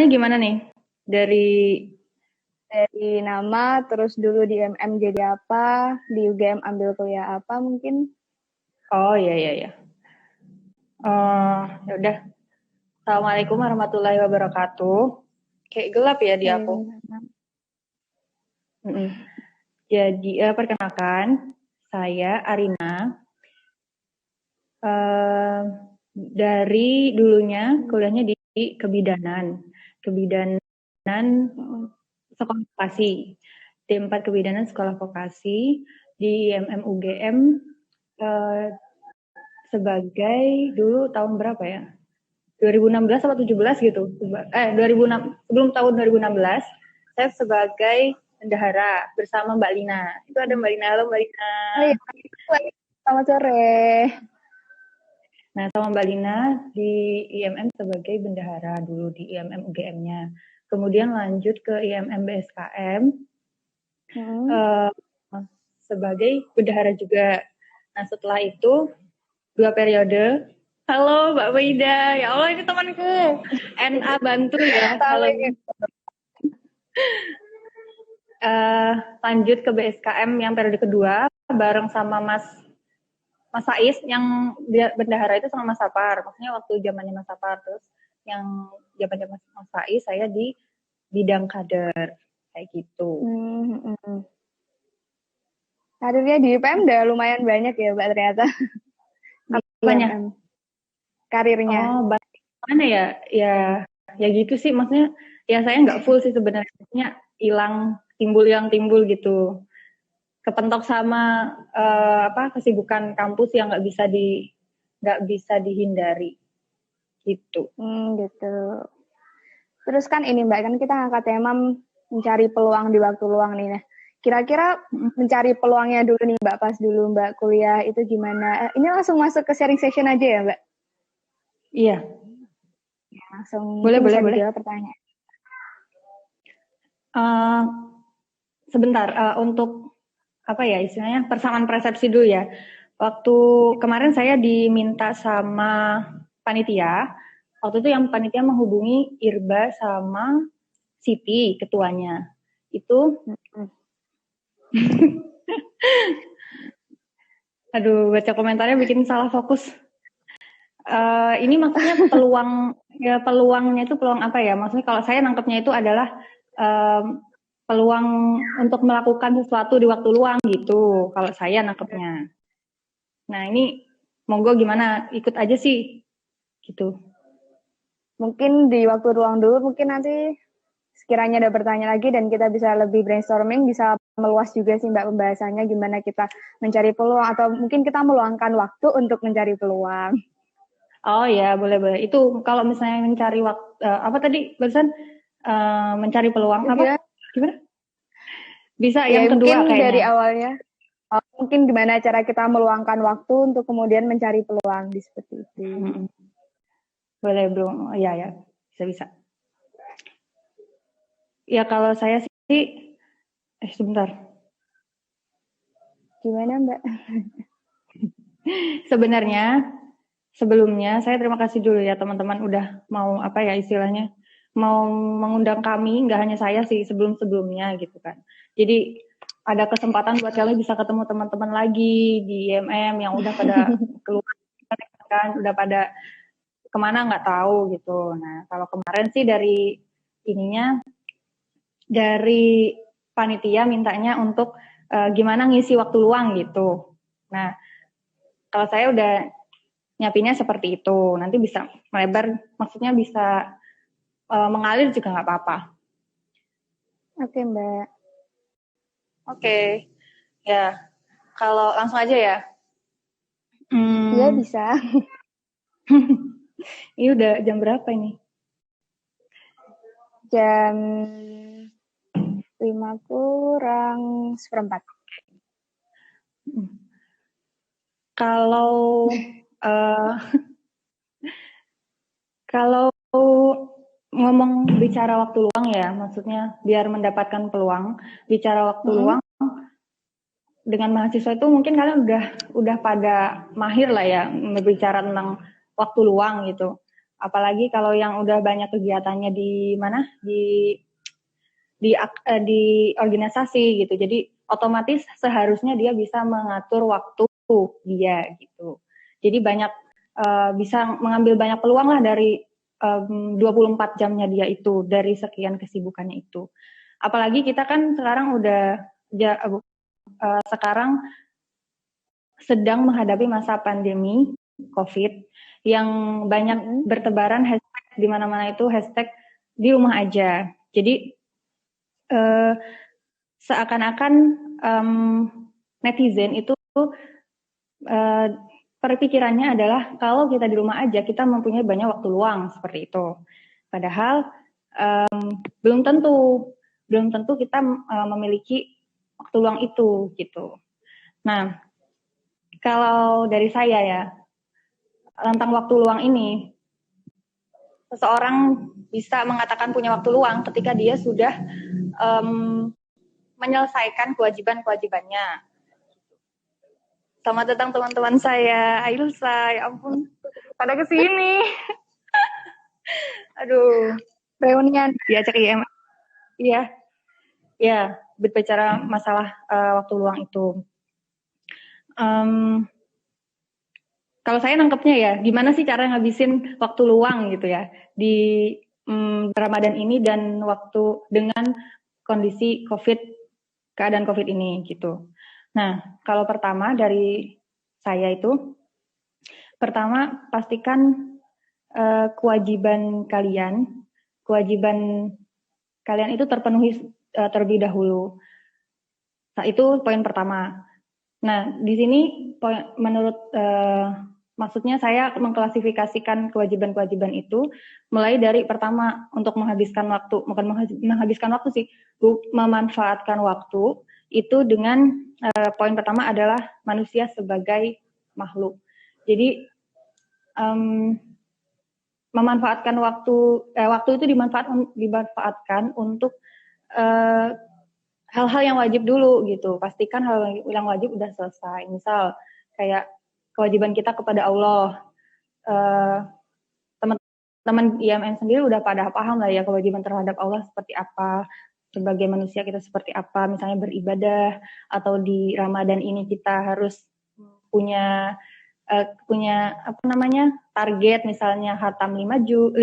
gimana nih? Dari nama, terus dulu di UMM jadi apa, di UGM ambil kuliah apa mungkin? Oh iya. Ya udah. Assalamualaikum warahmatullahi wabarakatuh. Kayak gelap ya di aku. Jadi perkenalkan, saya Arina. Dari dulunya kuliahnya di kebidanan sekolah vokasi, D4 kebidanan sekolah vokasi di IMM UGM sebagai dulu tahun berapa ya? 2016 atau 17 gitu. 2006, sebelum tahun 2016 saya sebagai bendahara bersama Mbak Lina. Itu ada Mbak Lina. Halo Mbak Lina. Oh iya, selamat sore. Nah, sama Mbak Lina di IMM sebagai bendahara dulu di IMM UGM-nya. Kemudian lanjut ke IMM BSKM sebagai bendahara juga. Nah, setelah itu 2 periode. Halo Mbak Wida, ya Allah ini temanku. NA bantu ya. Halo. Lanjut ke BSKM yang periode kedua bareng sama Mas Saiz yang dia bendahara itu sama Mas Sapar. Maksudnya waktu zamannya Mas Sapar, terus yang zaman Mas Saiz saya di bidang kader kayak gitu. Karirnya di UPM udah lumayan banyak ya Mbak ternyata. Apanya? Karirnya. Oh, mana ya? Ya gitu sih. Maksudnya ya saya nggak full sih sebenarnya. Maksudnya hilang timbul gitu. Kepentok sama kesibukan kampus yang nggak bisa dihindari gitu. Gitu. Terus kan ini Mbak, kan kita ngangkat tema mencari peluang di waktu luang nih. Nah, kira-kira mencari peluangnya dulu nih Mbak, pas dulu Mbak kuliah itu gimana? Ini langsung masuk ke sharing session aja ya Mbak? Iya. Ya, langsung boleh. dijawab pertanyaan. Sebentar, untuk apa ya istilahnya persamaan persepsi dulu ya. Waktu kemarin saya diminta sama panitia, waktu itu yang panitia menghubungi Irba sama Siti ketuanya. Itu aduh, baca komentarnya bikin salah fokus. Ini maksudnya peluangnya itu peluang apa ya? Maksudnya kalau saya nangkepnya itu adalah peluang untuk melakukan sesuatu di waktu luang gitu, kalau saya nangkepnya. Nah ini monggo gimana, ikut aja sih gitu. Mungkin di waktu luang dulu, mungkin nanti sekiranya ada pertanyaan lagi dan kita bisa lebih brainstorming, bisa meluas juga sih Mbak pembahasannya gimana kita mencari peluang, atau mungkin kita meluangkan waktu untuk mencari peluang. Oh ya, boleh. Itu kalau misalnya mencari waktu, apa tadi barusan mencari peluang apa? Gimana? Bisa ya, yang kedua mungkin kayaknya. Dari awalnya, mungkin gimana cara kita meluangkan waktu untuk kemudian mencari peluang di seperti itu. Boleh bro, ya bisa. Ya kalau saya sih, sebentar. Gimana Mbak? Sebenarnya sebelumnya saya terima kasih dulu ya teman-teman udah mau apa ya istilahnya mau mengundang kami, nggak hanya saya sih sebelumnya gitu kan. Jadi ada kesempatan buat kalian bisa ketemu teman-teman lagi di IMM yang udah pada keluar kan, udah pada kemana nggak tahu gitu. Nah kalau kemarin sih dari panitia mintanya untuk gimana ngisi waktu luang gitu. Nah kalau saya udah nyiapinnya seperti itu, nanti bisa melebar, maksudnya bisa mengalir juga nggak apa-apa. Oke Mbak. Oke. Ya kalau langsung aja ya. Iya bisa. Ini udah jam berapa ini? Jam 5:45. Kalau ngomong bicara waktu luang ya, maksudnya biar mendapatkan peluang, bicara waktu luang dengan mahasiswa itu mungkin kalian udah pada mahir lah ya berbicara tentang waktu luang gitu. Apalagi kalau yang udah banyak kegiatannya di mana di organisasi gitu. Jadi otomatis seharusnya dia bisa mengatur waktu dia gitu. Jadi banyak bisa mengambil banyak peluang lah dari 24 jamnya dia itu dari sekian kesibukannya itu. Apalagi kita kan sekarang udah sekarang sedang menghadapi masa pandemi COVID yang banyak bertebaran hashtag di mana-mana itu hashtag di rumah aja. Jadi seakan-akan netizen itu perpikirannya adalah kalau kita di rumah aja kita mempunyai banyak waktu luang seperti itu. Padahal belum tentu kita memiliki waktu luang itu gitu. Nah, kalau dari saya ya tentang waktu luang ini, seseorang bisa mengatakan punya waktu luang ketika dia sudah menyelesaikan kewajiban-kewajibannya. Selamat datang teman-teman saya, Ailsa, ya ampun, pada kesini. Aduh, reunian. Diajak IM. Iya, ya, berbicara masalah waktu luang itu. Kalau saya nangkepnya ya, gimana sih cara ngabisin waktu luang gitu ya di Ramadan ini dan waktu dengan kondisi keadaan COVID ini gitu. Nah, kalau pertama dari saya itu, pertama pastikan kewajiban kalian itu terpenuhi terlebih dahulu. Nah, itu poin pertama. Nah, di sini menurut maksudnya saya mengklasifikasikan kewajiban-kewajiban itu mulai dari pertama untuk menghabiskan waktu, bukan menghabiskan waktu sih, memanfaatkan waktu itu dengan poin pertama adalah manusia sebagai makhluk. Jadi memanfaatkan waktu itu dimanfaatkan untuk hal-hal yang wajib dulu gitu. Pastikan hal yang wajib udah selesai. Misal kayak kewajiban kita kepada Allah. Teman-teman IMM sendiri udah pada paham lah ya kewajiban terhadap Allah seperti apa. Sebagai manusia kita seperti apa. Misalnya beribadah atau di Ramadan ini kita harus punya apa namanya target misalnya khatam 5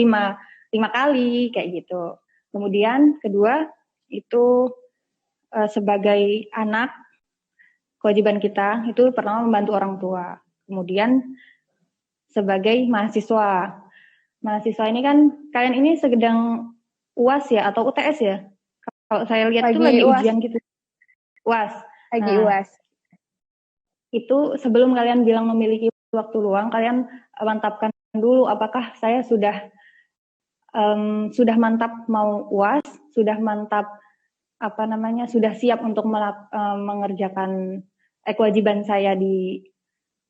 kali kayak gitu. Kemudian kedua itu sebagai anak, kewajiban kita itu pertama membantu orang tua. Kemudian sebagai mahasiswa ini kan kalian ini sedang UAS ya atau UTS ya? Kalau saya lihat itu lagi UAS. ujian gitu. UAS. Lagi UAS. Itu sebelum kalian bilang memiliki waktu luang, kalian mantapkan dulu apakah saya sudah mantap mau UAS, sudah mantap sudah siap untuk mengerjakan kewajiban saya di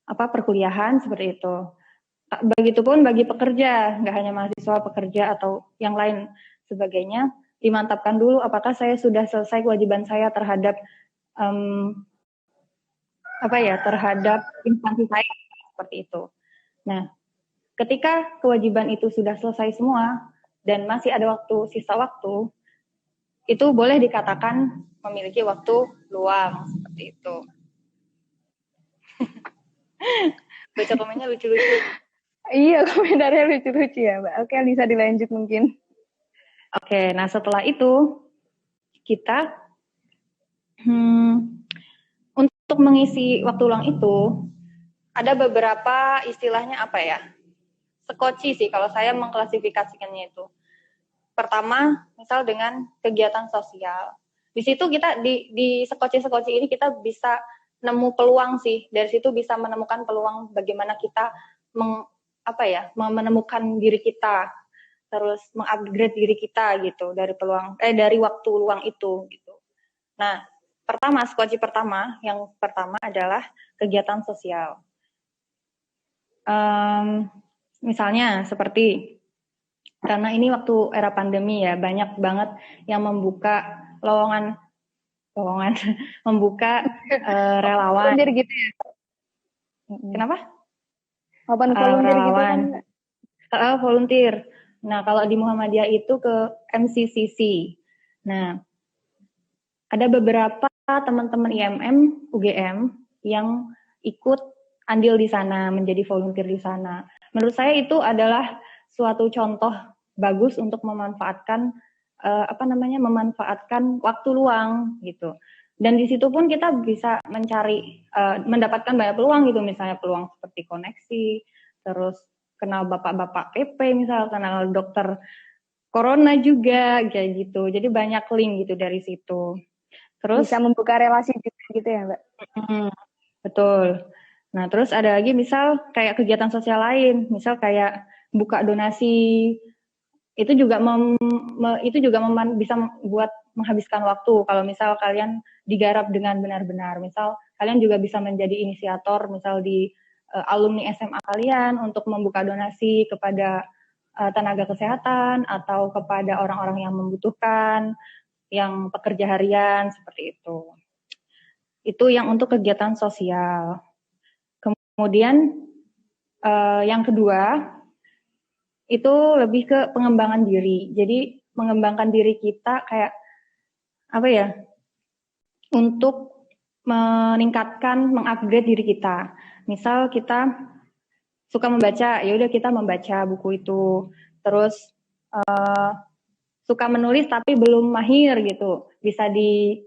perkuliahan seperti itu. Begitupun bagi pekerja, nggak hanya mahasiswa, pekerja atau yang lain sebagainya, dimantapkan dulu apakah saya sudah selesai kewajiban saya terhadap terhadap instansi saya seperti itu. Nah, ketika kewajiban itu sudah selesai semua dan masih ada sisa waktu, itu boleh dikatakan memiliki waktu luang seperti itu. Baca komennya lucu-lucu. Iya, komentarnya lucu-lucu ya, Mbak. Oke, bisa dilanjut mungkin. Oke, nah setelah itu kita untuk mengisi waktu luang itu ada beberapa istilahnya sekoci sih kalau saya mengklasifikasikannya itu. Pertama, misal dengan kegiatan sosial. Di situ kita di sekoci-sekoci ini kita bisa nemu peluang sih. Dari situ bisa menemukan peluang bagaimana kita menemukan diri kita, terus mengupgrade diri kita gitu dari waktu luang itu gitu. Nah, sekoci yang pertama adalah kegiatan sosial. Misalnya seperti karena ini waktu era pandemi ya, banyak banget yang membuka lowongan membuka relawan. Volunteer gitu ya? Kenapa? Open volunteer relawan. gitu kan? Volunteer. Nah, kalau di Muhammadiyah itu ke MCCC. Nah, ada beberapa teman-teman IMM, UGM yang ikut andil di sana, menjadi volunteer di sana. Menurut saya itu adalah suatu contoh bagus untuk memanfaatkan memanfaatkan waktu luang gitu. Dan di situ pun kita bisa mencari mendapatkan banyak peluang gitu, misalnya peluang seperti koneksi, terus kenal bapak-bapak PP, misal kenal dokter corona juga kayak gitu. Jadi banyak link gitu dari situ. Terus bisa membuka relasi juga gitu ya, Mbak? Betul. Nah, terus ada lagi misal kayak kegiatan sosial lain, misal kayak buka donasi, itu juga bisa buat menghabiskan waktu. Kalau misal kalian digarap dengan benar-benar, misal kalian juga bisa menjadi inisiator, misal di alumni SMA kalian untuk membuka donasi kepada tenaga kesehatan atau kepada orang-orang yang membutuhkan, yang pekerja harian seperti itu. Itu yang untuk kegiatan sosial. Kemudian yang kedua itu lebih ke pengembangan diri. Jadi mengembangkan diri kita kayak apa ya? Untuk meningkatkan, mengupgrade diri kita. Misal kita suka membaca, ya udah kita membaca buku itu. Terus suka menulis tapi belum mahir gitu, bisa di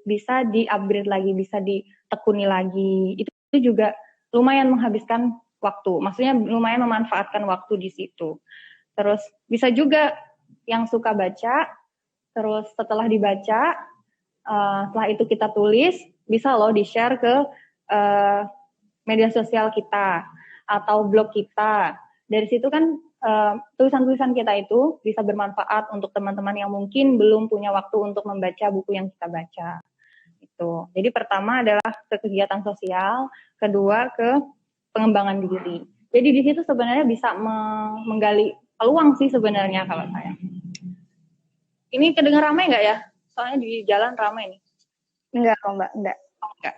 upgrade lagi, bisa ditekuni lagi. Itu juga lumayan menghabiskan waktu, maksudnya lumayan memanfaatkan waktu di situ. Terus bisa juga yang suka baca, terus setelah dibaca, setelah itu kita tulis, bisa loh di-share ke media sosial kita atau blog kita. Dari situ kan tulisan-tulisan kita itu bisa bermanfaat untuk teman-teman yang mungkin belum punya waktu untuk membaca buku yang kita baca. Itu. Jadi pertama adalah ke kegiatan sosial, kedua ke pengembangan diri. Jadi di situ sebenarnya bisa menggali peluang sih sebenarnya kalau saya. Ini kedengar ramai nggak ya? Soalnya di jalan ramai nih. Enggak kok, Mbak, enggak. Oh, enggak.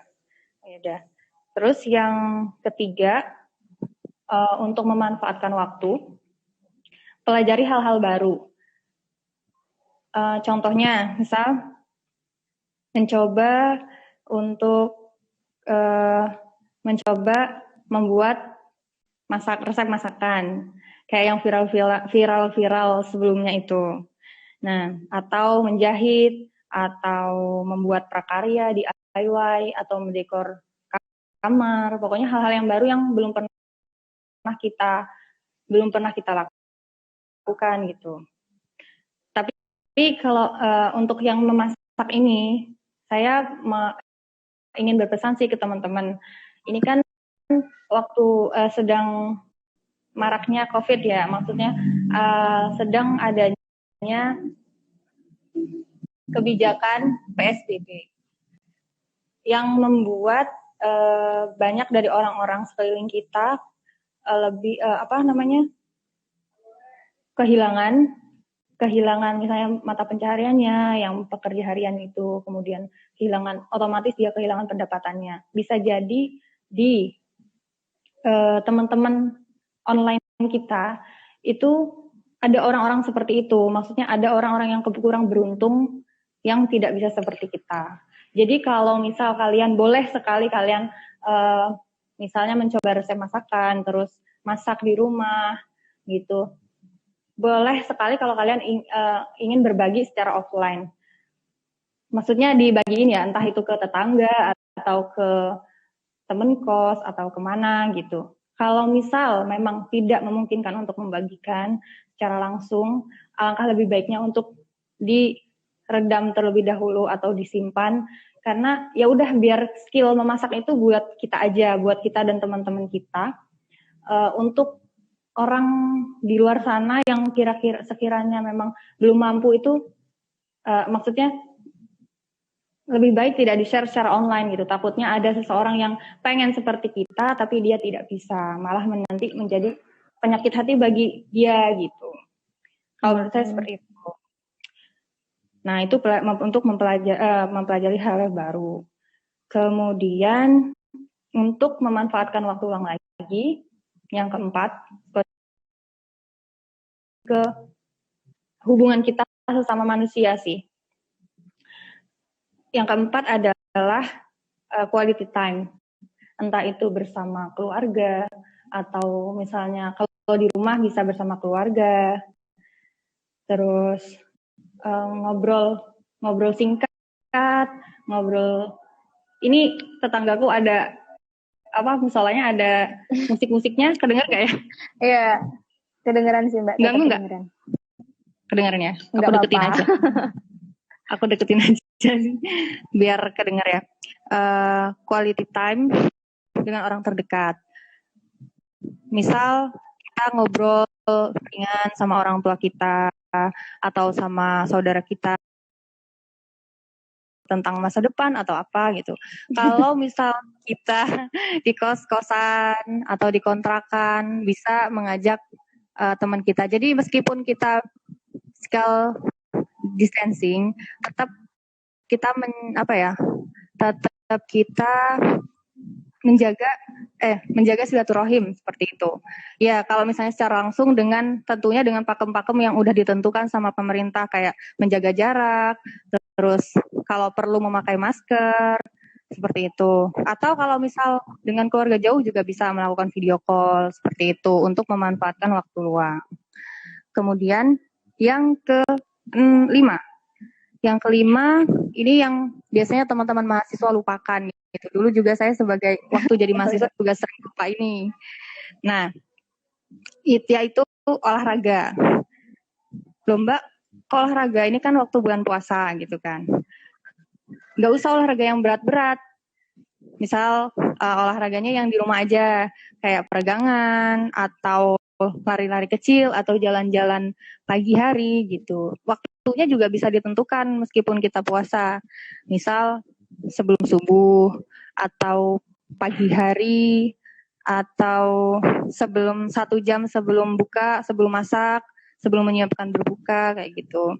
Ya udah. Terus yang ketiga, untuk memanfaatkan waktu, pelajari hal-hal baru. Contohnya, misal mencoba untuk mencoba membuat resep masakan kayak yang viral sebelumnya itu. Nah, atau menjahit atau membuat prakarya di DIY atau mendekor kamar. Pokoknya hal-hal yang baru yang belum pernah kita lakukan gitu. Tapi kalau untuk yang memasak ini, saya ingin berpesan sih ke teman-teman. Ini kan waktu sedang maraknya COVID ya, maksudnya sedang adanya kebijakan PSBB yang membuat banyak dari orang-orang sekeliling kita lebih kehilangan misalnya mata pencahariannya, yang pekerja harian itu, kemudian otomatis dia kehilangan pendapatannya. Bisa jadi di teman-teman online kita itu ada orang-orang seperti itu. Maksudnya ada orang-orang yang kurang beruntung yang tidak bisa seperti kita. Jadi kalau misal kalian boleh sekali kalian misalnya mencoba resep masakan, terus masak di rumah gitu. Boleh sekali kalau kalian ingin berbagi secara offline. Maksudnya dibagiin ya, entah itu ke tetangga atau ke temen kos atau kemana gitu. Kalau misal memang tidak memungkinkan untuk membagikan secara langsung, alangkah lebih baiknya untuk diredam terlebih dahulu atau disimpan, karena ya udah biar skill memasak itu buat kita aja, buat kita dan teman-teman kita. Untuk orang di luar sana yang sekiranya memang belum mampu itu, maksudnya lebih baik tidak di-share secara online gitu. Takutnya ada seseorang yang pengen seperti kita tapi dia tidak bisa, malah nanti menjadi penyakit hati bagi dia gitu. Kalau menurut saya seperti itu. Nah, itu untuk mempelajari hal yang baru. Kemudian untuk memanfaatkan waktu luang lagi, yang keempat, ke hubungan kita sesama manusia sih. Yang keempat adalah quality time. Entah itu bersama keluarga, atau misalnya kalau di rumah bisa bersama keluarga. Terus ngobrol singkat, ngobrol. Ini tetanggaku ada misalnya ada musik-musiknya, kedengar nggak ya? Iya, kedengeran sih Mbak. Ganggu nggak? Kedengaran ya? Aku deketin aja. Aku deketin aja biar kedengar ya. Quality time dengan orang terdekat. Misal kita ngobrol ringan sama orang tua kita atau sama saudara kita tentang masa depan atau apa gitu. Kalau misal kita di kos-kosan atau di kontrakan, bisa mengajak teman kita. Jadi meskipun kita physical distancing, tetap kita tetap kita menjaga silaturahim seperti itu. Ya, kalau misalnya secara langsung tentunya dengan pakem-pakem yang udah ditentukan sama pemerintah, kayak menjaga jarak, terus kalau perlu memakai masker, seperti itu. Atau kalau misal dengan keluarga jauh juga bisa melakukan video call seperti itu untuk memanfaatkan waktu luang. Kemudian yang kelima ini yang biasanya teman-teman mahasiswa lupakan gitu. Dulu juga saya sebagai waktu jadi mahasiswa juga sering lupa ini. Nah, yaitu olahraga. Lomba olahraga ini kan waktu bulan puasa gitu kan. Nggak usah olahraga yang berat-berat. Misal olahraganya yang di rumah aja, kayak peregangan atau lari-lari kecil atau jalan-jalan pagi hari gitu. Waktunya juga bisa ditentukan meskipun kita puasa. Misal sebelum subuh atau pagi hari atau 1 jam sebelum buka, sebelum masak, sebelum menyiapkan berbuka kayak gitu.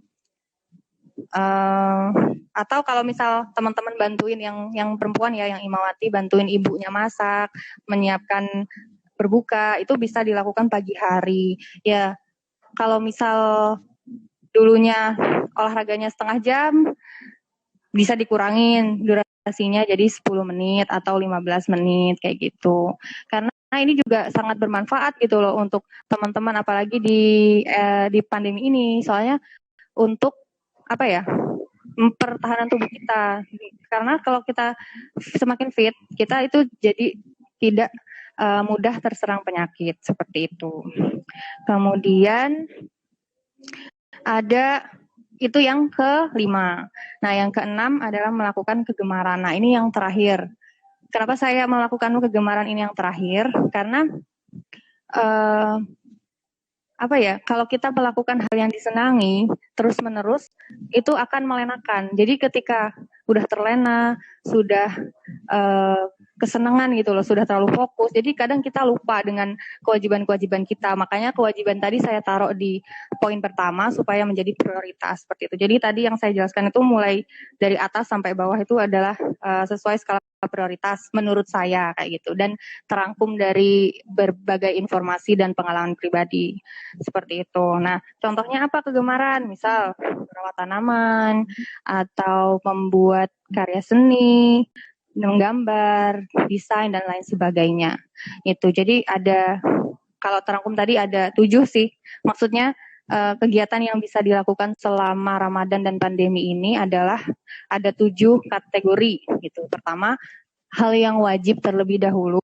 Atau kalau misal teman-teman bantuin yang perempuan ya, yang imawati, bantuin ibunya masak, menyiapkan berbuka, itu bisa dilakukan pagi hari. Ya, kalau misal dulunya olahraganya setengah jam, bisa dikurangin durasinya jadi 10 menit atau 15 menit kayak gitu. Karena ini juga sangat bermanfaat gitu loh untuk teman-teman, apalagi di pandemi ini. Soalnya untuk pertahanan tubuh kita. Karena kalau kita semakin fit, kita itu jadi tidak mudah terserang penyakit seperti itu. Kemudian ada itu yang kelima. Nah, yang keenam adalah melakukan kegemaran. Nah, ini yang terakhir. Kenapa saya melakukan kegemaran ini yang terakhir? Karena kalau kita melakukan hal yang disenangi terus-menerus, itu akan melenakan. Jadi ketika udah terlena, sudah kesenangan gitu loh, sudah terlalu fokus. Jadi kadang kita lupa dengan kewajiban-kewajiban kita. Makanya kewajiban tadi saya taruh di poin pertama supaya menjadi prioritas seperti itu. Jadi tadi yang saya jelaskan itu mulai dari atas sampai bawah itu adalah sesuai skala prioritas menurut saya kayak gitu, dan terangkum dari berbagai informasi dan pengalaman pribadi seperti itu. Nah, contohnya apa kegemaran? Misal merawat tanaman atau membuat karya seni, menggambar, desain dan lain sebagainya. Itu. Jadi kalau terangkum tadi ada 7 sih. Maksudnya kegiatan yang bisa dilakukan selama Ramadan dan pandemi ini adalah ada 7 kategori gitu. Pertama, hal yang wajib terlebih dahulu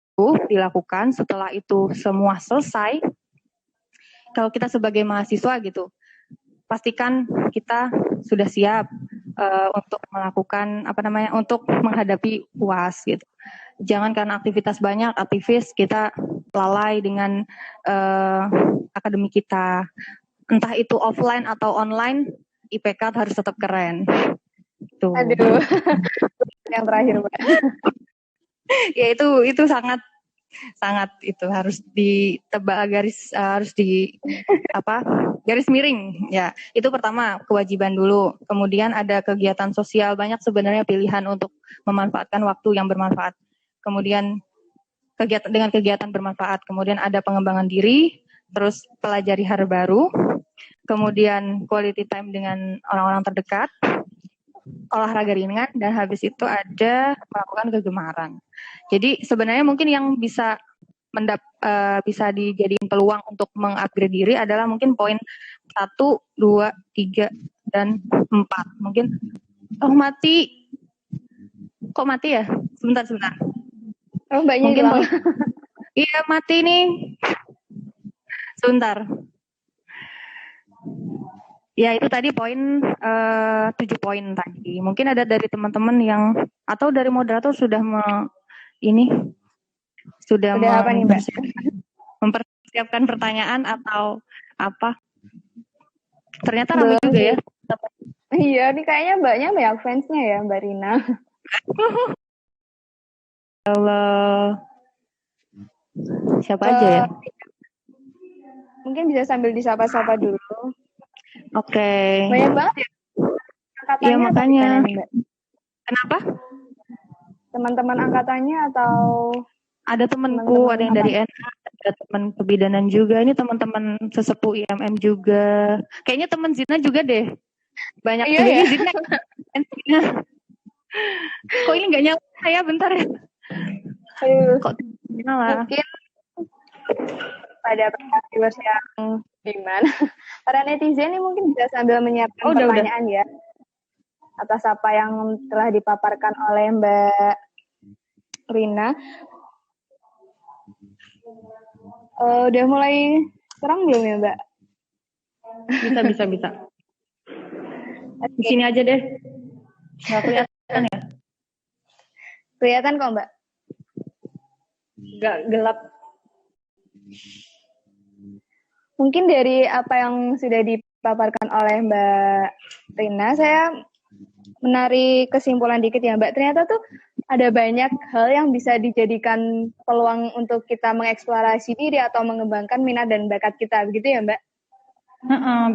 dilakukan. Setelah itu semua selesai, kalau kita sebagai mahasiswa gitu, pastikan kita sudah siap untuk melakukan untuk menghadapi UAS gitu. Jangan karena aktivitas banyak, kita lalai dengan akademik kita. Entah itu offline atau online, IPK harus tetap keren. Tuh. Aduh, yang terakhir Mbak. Ya itu sangat itu harus ditebak garis miring ya. Itu pertama, kewajiban dulu. Kemudian ada kegiatan sosial, banyak sebenarnya pilihan untuk memanfaatkan waktu yang bermanfaat. Kemudian kegiatan bermanfaat. Kemudian ada pengembangan diri, terus pelajari hal baru, kemudian quality time dengan orang-orang terdekat, olahraga ringan, dan habis itu ada melakukan kegemaran. Jadi sebenarnya mungkin yang bisa bisa dijadiin peluang untuk mengupgrade diri adalah mungkin poin 1, 2, 3, dan 4. Mungkin mati. Kok mati ya? Sebentar. Oh, Mbaknya Mungkin hilang. poin. Iya, mati nih. Sebentar. Ya, itu tadi poin 7 poin tadi. Mungkin ada dari teman-teman yang atau dari moderator sudah sudah apa nih, Mbak? mempersiapkan pertanyaan atau apa? Ternyata ramai juga ya. Iya, ini kayaknya Mbaknya banyak fansnya ya, Mbak Rina. Kalau siapa aja ya? Mungkin bisa sambil disapa-sapa dulu. Oke. Banyak banget ya. Angkatannya Iya, makanya. nih, Mbak? Kenapa? Teman-teman angkatannya atau ada temanku, ada yang dari NA, ada teman kebidanan juga. Ini teman-teman sesepuh IMM juga. Kayaknya teman Zina juga deh. Banyak juga ya? Zina. Kok ini nggak nyala saya, bentar ya. Kok nyala? Mungkin pada viewers yang gimana? Para netizen ini mungkin bisa sambil menyiapkan pertanyaan ya atas apa yang telah dipaparkan oleh Mbak Rina. Udah mulai terang belum ya, Mbak? Bisa. Di sini aja deh. Nggak kelihatan ya? Kelihatan kok, Mbak. Nggak gelap. Mungkin dari apa yang sudah dipaparkan oleh Mbak Rina, saya menarik kesimpulan dikit ya, Mbak. Ternyata tuh ada banyak hal yang bisa dijadikan peluang untuk kita mengeksplorasi diri atau mengembangkan minat dan bakat kita, begitu ya, Mbak?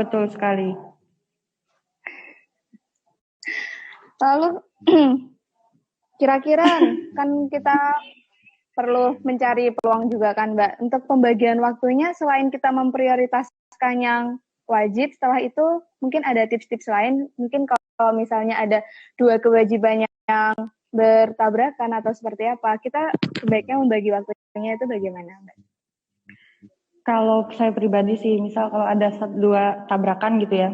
Betul sekali. Lalu, kira-kira kan kita perlu mencari peluang juga kan, Mbak. Untuk pembagian waktunya, selain kita memprioritaskan yang wajib, setelah itu mungkin ada tips-tips lain. Mungkin kalau misalnya ada 2 kewajiban yang bertabrakan atau seperti apa, kita sebaiknya membagi waktunya itu bagaimana, Mbak? Kalau saya pribadi sih, misal kalau ada 2 tabrakan gitu ya,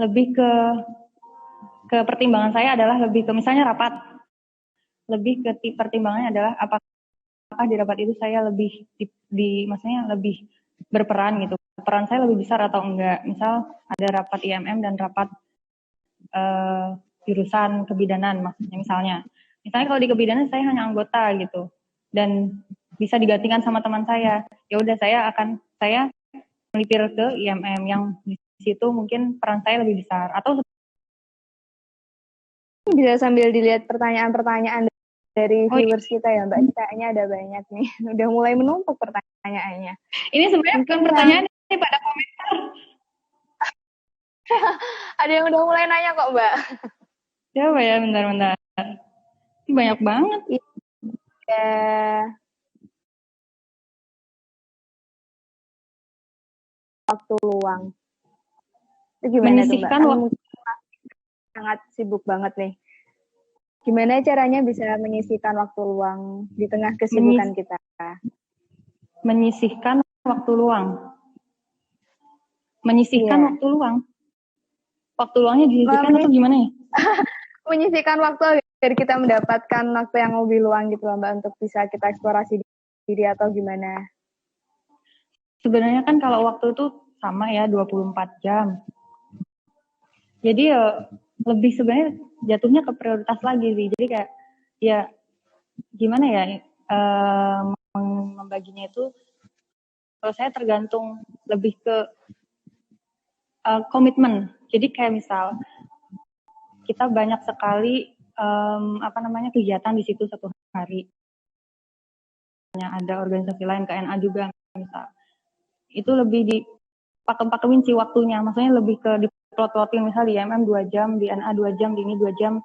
lebih ke pertimbangan saya adalah lebih ke misalnya rapat, lebih ke pertimbangannya adalah apakah di rapat itu saya lebih maksudnya lebih berperan gitu, peran saya lebih besar atau enggak. Misal ada rapat IMM dan rapat jurusan kebidanan, maksudnya misalnya kalau di kebidanan saya hanya anggota gitu dan bisa digantikan sama teman saya, ya udah saya melipir ke IMM yang di situ mungkin peran saya lebih besar. Atau bisa sambil dilihat pertanyaan-pertanyaan dari viewers kita ya, Mbak. Kayaknya ada banyak nih. Udah mulai menumpuk pertanyaannya. Ini sebenarnya bukan pertanyaan, ini pada komentar. Ada yang udah mulai nanya kok, Mbak. Coba ya, bentar. Ini banyak banget. Ya. Waktu luang. Itu gimana menyisihkan tuh, Mbak? Sangat sibuk banget nih. Gimana caranya bisa menyisihkan waktu luang di tengah kesibukan kita? Menyisihkan waktu luang. Waktu luang. Waktu luangnya disisihkan atau gimana ya? Menyisihkan waktu biar kita mendapatkan waktu yang lebih luang gitu Mbak, untuk bisa kita eksplorasi diri atau gimana? Sebenarnya kan kalau waktu itu sama ya, 24 jam. Jadi ya lebih sebenarnya jatuhnya ke prioritas lagi sih. Jadi kayak ya gimana ya, membaginya itu kalau saya tergantung lebih ke komitmen. Jadi kayak misal kita banyak sekali kegiatan di situ satu hari. Ada organisasi lain, KNA juga misal. Itu lebih di pakem-pakemin sih waktunya. Maksudnya lebih ke diplot-plotin, misal di IMM 2 jam, di NA 2 jam, di ini 2 jam.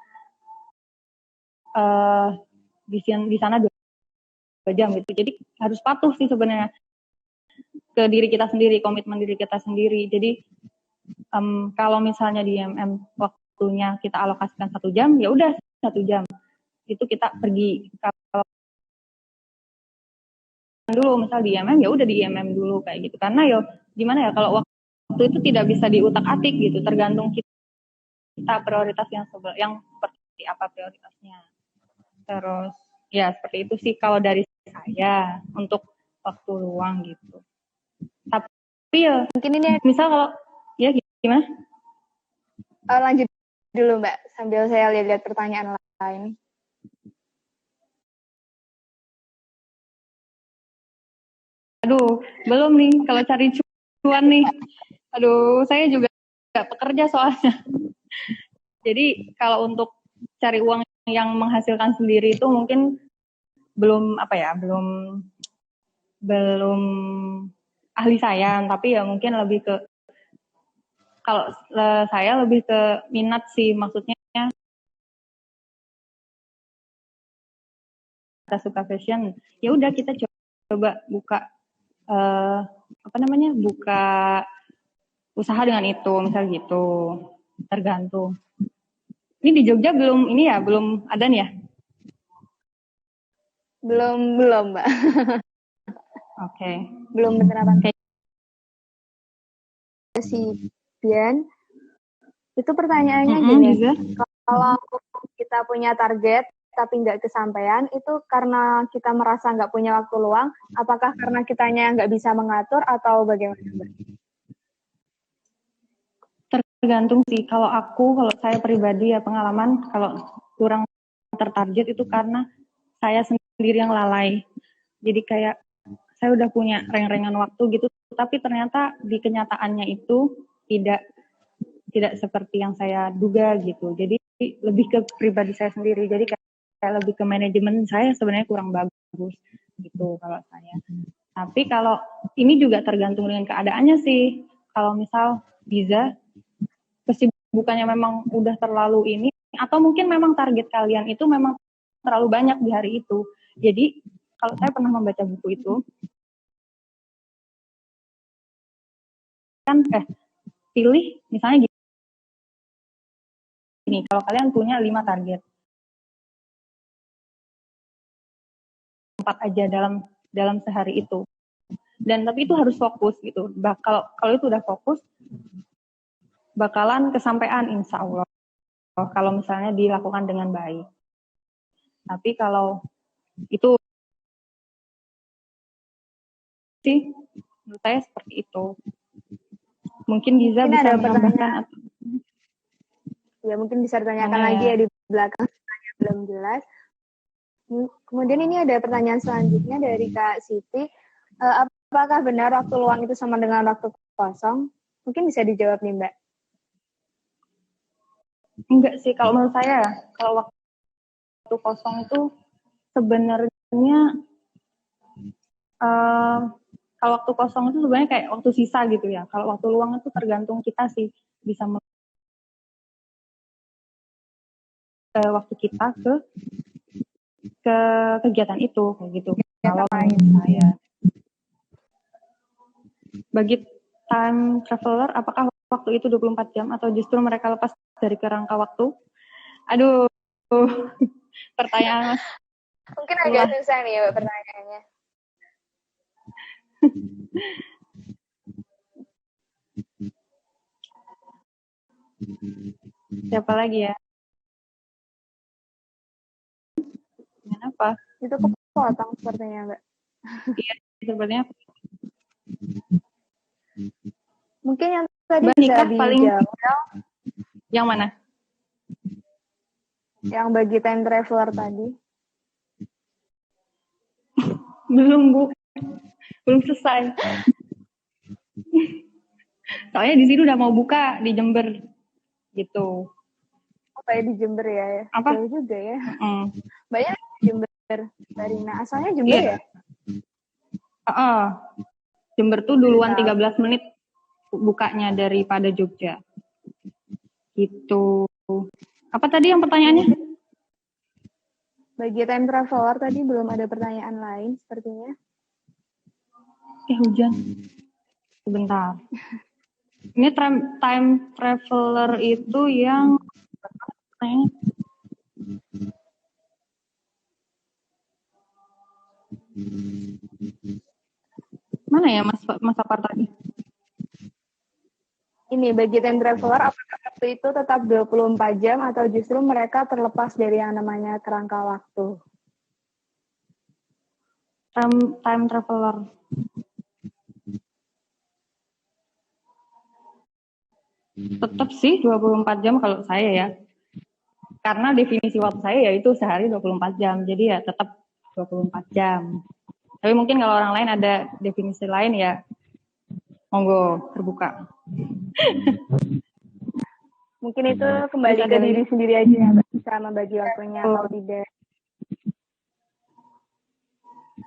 Di sana 2 jam gitu. Jadi harus patuh sih sebenarnya. ke diri kita sendiri, komitmen diri kita sendiri. Jadi kalau misalnya di IMM waktunya kita alokasikan 1 jam, ya udah 1 jam itu kita pergi. Kalau dulu misal di IMM, ya udah di IMM dulu kayak gitu. Karena ya gimana ya, kalau waktu itu tidak bisa diutak-atik gitu, tergantung kita prioritas yang seperti apa prioritasnya. Terus ya seperti itu sih kalau dari saya untuk waktu luang gitu. Tapi ya mungkin ini misal kalau ya gimana? Lanjut dulu Mbak, sambil saya lihat-lihat pertanyaan lain. Aduh, belum nih kalau cari cuan nih. Aduh, saya juga nggak pekerja soalnya. Jadi kalau untuk cari uang yang menghasilkan sendiri itu mungkin belum belum ahli saya, tapi ya mungkin lebih ke, kalau saya lebih ke minat sih, maksudnya kita suka fashion, ya udah kita coba buka buka usaha dengan itu, misal gitu, tergantung. Ini di Jogja belum ada nih ya? Belum Mbak. Oke. Belum penerapan. Si Bian, itu pertanyaannya gini, kalau kita punya target tapi nggak kesampaian, itu karena kita merasa nggak punya waktu luang, apakah karena kitanya nggak bisa mengatur atau bagaimana Mbak? Tergantung sih. Kalau saya pribadi ya, pengalaman kalau kurang tertarget itu karena saya sendiri yang lalai. Jadi kayak saya udah punya reng-rengan waktu gitu, tapi ternyata di kenyataannya itu tidak seperti yang saya duga gitu. Jadi lebih ke pribadi saya sendiri. Jadi kayak lebih ke manajemen saya sebenarnya kurang bagus gitu kalau saya. Tapi kalau ini juga tergantung dengan keadaannya sih. Kalau misal bisa kesibukannya memang udah terlalu ini, atau mungkin memang target kalian itu memang terlalu banyak di hari itu. Jadi kalau saya pernah membaca buku itu, kan pilih misalnya gini, kalau kalian punya 5 target, 4 aja dalam sehari itu, dan tapi itu harus fokus gitu. Kalau itu udah fokus, bakalan kesampaian insya Allah kalau misalnya dilakukan dengan baik. Tapi kalau itu sih menurut saya seperti itu. Mungkin Giza bisa menambahkan. Ya mungkin bisa ditanyakan lagi ya di belakang, belum jelas. Kemudian ini ada pertanyaan selanjutnya dari Kak Siti. Apakah benar waktu luang itu sama dengan waktu kosong? Mungkin bisa dijawab nih Mbak. Enggak sih, kalau menurut saya, kalau waktu kosong itu sebenarnya kalau waktu kosong itu sebenarnya kayak waktu sisa gitu ya. Kalau waktu luang itu tergantung kita sih, bisa waktu kita ke kegiatan itu kayak gitu. Kalau saya bagi time traveler, apakah waktu itu 24 jam atau justru mereka lepas dari kerangka waktu? Aduh, pertanyaan mungkin agak susah nih Mbak pertanyaannya. Siapa lagi ya? Kenapa? Itu kepotong sepertinya Mbak. Iya, sebenarnya. Mungkin yang tadi bisa dijawab. Yang mana? Yang bagi time traveler tadi. Belum Bu, belum selesai. Soalnya di sini udah mau buka di Jember, gitu. Kayak di Jember ya? Apa? Jauh juga ya. Banyak di Jember, Barina. Asalnya Jember ya? Jember tuh duluan 13 menit bukanya daripada Jogja. Gitu. Apa tadi yang pertanyaannya? Bagi time traveler tadi belum ada pertanyaan lain sepertinya. Hujan. Sebentar. Ini time traveler itu yang mana ya Mas Apar tadi? Ini bagi time traveler, apakah waktu itu tetap 24 jam atau justru mereka terlepas dari yang namanya kerangka waktu? Time traveler. Tetap sih 24 jam kalau saya ya. Karena definisi waktu saya ya itu sehari 24 jam. Jadi ya tetap 24 jam. Tapi mungkin kalau orang lain ada definisi lain ya monggo terbuka. Mungkin itu kembali ke diri sendiri aja ya, bisa membagi waktunya atau tidak.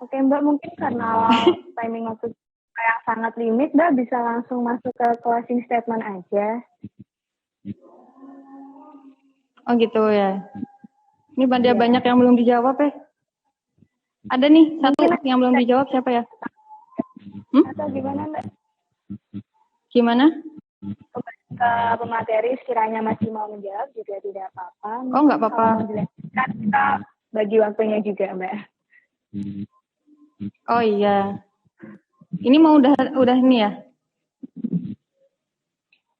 Oke Mbak, mungkin karena timing waktu yang sangat limit, Mbak bisa langsung masuk ke closing statement aja. Oh gitu ya. Ini banyak yang belum dijawab ya. Ada nih satu yang belum dijawab, siapa ya? Atau gimana Mbak? Gimana? Ke pemateri sekiranya masih mau menjawab juga tidak apa-apa. Oh nggak apa-apa. Kan kita bagi waktunya juga Mbak. Oh iya. Ini mau udah ini ya?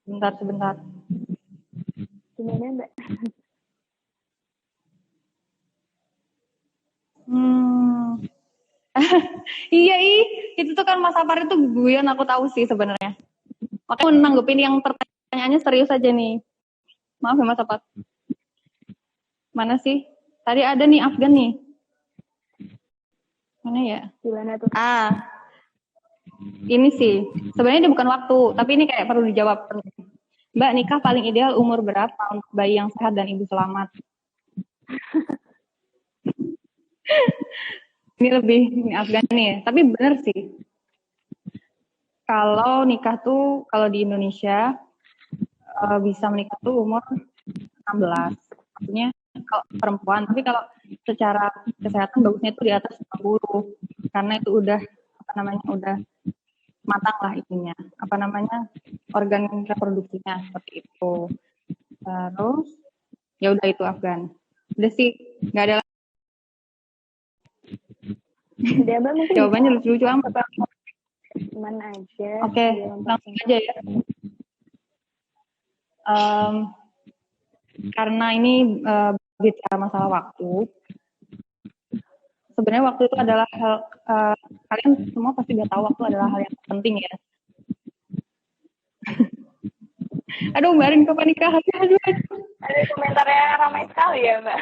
Sebentar. Gimana Mbak? Iya itu tuh kan Mas Apar itu guyon aku tahu sih sebenarnya. Makanya menanggepin yang pertanyaannya serius aja nih. Maaf ya Mas Apar. Mana sih? Tadi ada nih Afgan nih. Mana ya? Gimana tuh? Ini sih. Sebenarnya ini bukan waktu, tapi ini kayak perlu dijawab. Mbak, nikah paling ideal umur berapa untuk bayi yang sehat dan ibu selamat? Ini Afgan nih ya. Tapi benar sih. Kalau nikah tuh, kalau di Indonesia bisa menikah tuh umur 16. Maksudnya kalau perempuan, tapi kalau secara kesehatan bagusnya itu di atas 60. Karena itu udah matang lah itunya. Organ reproduksinya seperti itu. Terus ya udah itu Afgan. Udah sih, nggak ada. Jawabannya lucu-lucu amat. Gimana aja. Oke, langsung aja ya. Karena ini bicara masalah waktu. Sebenarnya waktu itu adalah hal, kalian semua pasti udah tahu waktu adalah hal yang penting ya. Aduh, Mbak Arin kapan nikah? Aduh. Ada komentarnya ramai sekali ya, Mbak.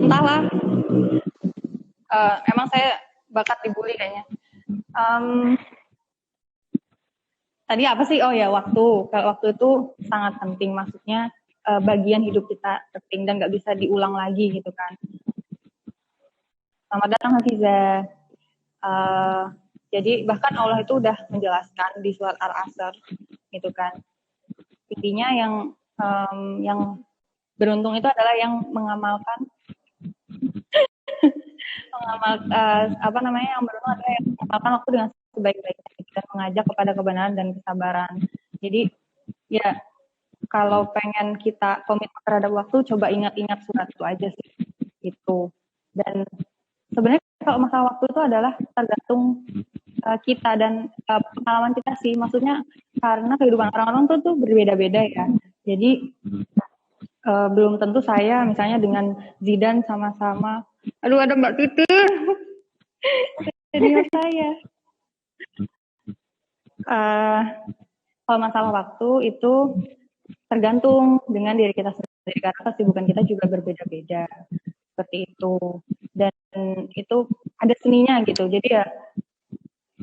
Entahlah. Emang saya bakat dibully kayaknya. Tadi apa sih? Oh ya, waktu. Kalau waktu itu sangat penting. Maksudnya bagian hidup kita penting dan nggak bisa diulang lagi gitu kan. Selamat datang Hafiza. Jadi bahkan Allah itu udah menjelaskan di surat Al-Asr gitu kan. Intinya yang beruntung itu adalah yang mengamalkan yang beruntung adalah yang mengamalkan waktu dengan sebaik-baiknya dan mengajak kepada kebenaran dan kesabaran. Jadi ya kalau pengen kita komitmen terhadap waktu, coba ingat-ingat surat itu aja sih itu. Dan sebenarnya kalau masalah waktu itu adalah tergantung kita dan pengalaman kita sih. Maksudnya karena kehidupan orang-orang tuh berbeda-beda ya. Jadi belum tentu saya misalnya dengan Zidan sama-sama. Aduh ada Mbak Tutur. Jadi saya. Kalau masalah waktu itu tergantung dengan diri kita sendiri karena kesibukan kita juga berbeda-beda seperti itu. Dan itu ada seninya gitu. Jadi ya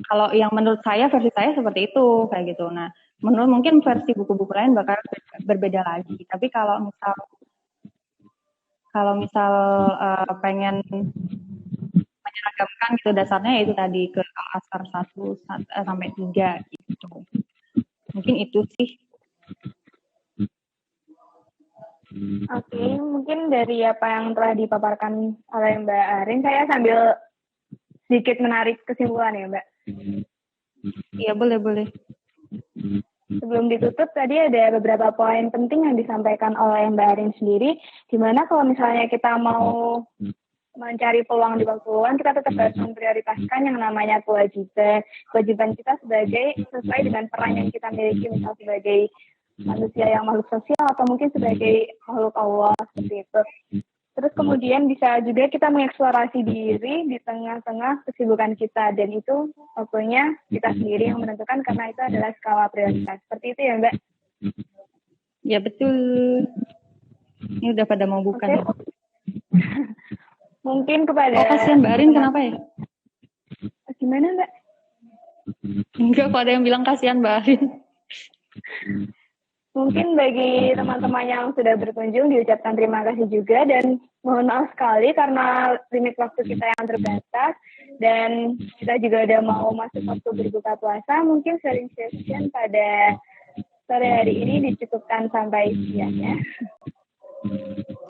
kalau yang menurut saya versi saya seperti itu kayak gitu. Nah, menurut mungkin versi buku-buku lain bakal berbeda lagi. Tapi kalau misal pengen menyeragamkan gitu dasarnya itu tadi ke Al-Asr 1 sampai 3 gitu. Mungkin itu sih. Oke, mungkin dari apa yang telah dipaparkan oleh Mbak Arin, saya sambil sedikit menarik kesimpulan ya Mbak. Iya, boleh. Sebelum ditutup, tadi ada beberapa poin penting yang disampaikan oleh Mbak Arin sendiri, di mana kalau misalnya kita mau mencari peluang di waktu luang, kita tetap harus memprioritaskan yang namanya kewajiban kita sebagai sesuai dengan peran yang kita miliki, misal sebagai manusia yang makhluk sosial atau mungkin sebagai makhluk Allah seperti itu. Terus kemudian bisa juga kita mengeksplorasi diri di tengah-tengah kesibukan kita, dan itu waktunya kita sendiri yang menentukan karena itu adalah skala prioritas. Seperti itu ya Mbak? Ya betul. Ini udah pada mau buka. Okay. Mungkin kepada... Oh kasihan Mbak Arin kenapa ya? Gimana Mbak? Enggak, kok ada yang bilang kasihan Mbak Arin. Mungkin bagi teman-teman yang sudah berkunjung diucapkan terima kasih juga, dan mohon maaf sekali karena limit waktu kita yang terbatas dan kita juga udah mau masuk waktu berbuka puasa. Mungkin sharing session pada sore hari ini dicukupkan sampai sekian ya.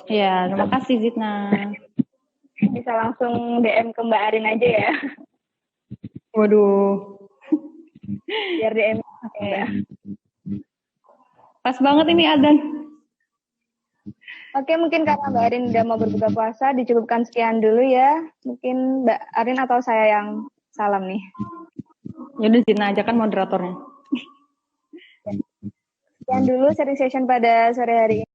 Ya, terima kasih Zidna. Bisa langsung DM ke Mbak Arin aja ya. Waduh. Biar DM ya. Pas banget ini Adan. Oke, mungkin karena Mbak Arin udah mau berbuka puasa, dicukupkan sekian dulu ya. Mungkin Mbak Arin atau saya yang salam nih. Yaudah Zidna aja kan moderatornya. Sekian dulu sharing session pada sore hari ini.